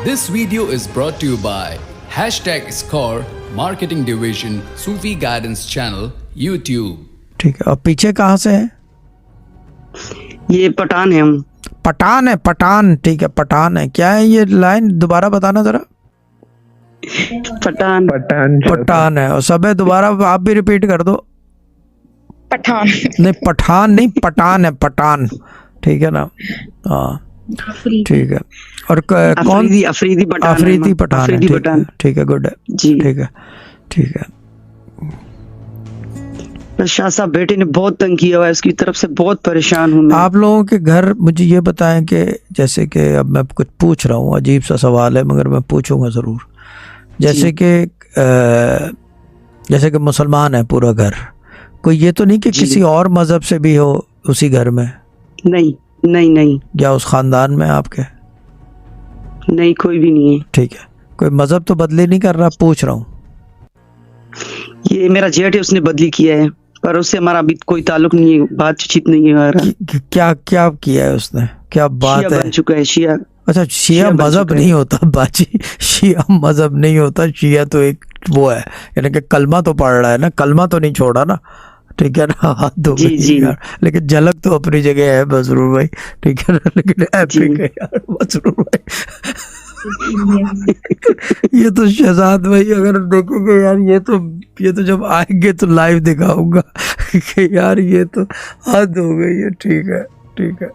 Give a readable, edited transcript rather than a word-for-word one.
This video is brought to you by #Score Marketing Division Sufi Guidance Channel YouTube. ٹھیک ہے. اور پیچھے کہاں سے ہے؟ یہ پٹھان ہے. ہم پٹھان ہے. پٹھان ٹھیک ہے. پٹھان ہے. کیا ہے یہ لائن دوبارہ بتانا ذرا. پٹھان پٹھان ہے. اور سب ہے دوبارہ آپ بھی ریپیٹ کر دو. پٹھان نہیں پٹھان نہیں پٹھان ہے. پٹھان ٹھیک ہے نا. ہاں ٹھیک ہے. اور کون؟ افریدی پٹھان. افریدی پٹھان. افریدی پٹھان. ٹھیک ہے. گڈ ہے. جی ٹھیک ہے. ٹھیک ہے. شاہ صاحب بیٹے نے بہت تنگ کیا ہوا ہے, اس کی طرف سے بہت پریشان ہوں میں. آپ لوگوں کے گھر مجھے یہ بتائیں کہ جیسے کہ اب میں کچھ پوچھ رہا ہوں, عجیب سا سوال ہے مگر میں پوچھوں گا ضرور. جیسے کہ مسلمان ہے پورا گھر, کوئی یہ تو نہیں کہ کسی اور مذہب سے بھی ہو اسی گھر میں؟ نہیں یا اس خاندان میں آپ کے؟ نہیں, کوئی بھی نہیں ہے. ٹھیک ہے. کوئی مذہب تو بدلی نہیں کر رہا, پوچھ رہا ہوں. یہ میرا جیٹ ہے, اس نے بدلی کیا ہے, پر اس سے ہمارا ابھی کوئی تعلق نہیں ہے, بات چیت نہیں ہے ہمارا. کیا کیا ہے اس نے؟ کیا بات شیعہ ہے؟ بن چکا ہے. شیعہ. اچھا شیعہ مذہب نہیں ہوتا باجی, شیعہ مذہب نہیں ہوتا. شیعہ تو ایک وہ ہے, یعنی کہ کلمہ تو پڑھ رہا ہے نا, کلمہ تو نہیں چھوڑا نا. ٹھیک ہے نا. ہاتھ دھو گئی یار, لیکن جھلک تو اپنی جگہ ہے مسرور بھائی. ٹھیک ہے نا, لیکن ایپک ہے یار مسرور بھائی. یہ تو شہزاد بھائی اگر دیکھیں گے یار, یہ تو جب آئیں گے تو لائیو دکھاؤں گا کہ یار یہ تو حد ہو گئی ہے. ٹھیک ہے. ٹھیک ہے.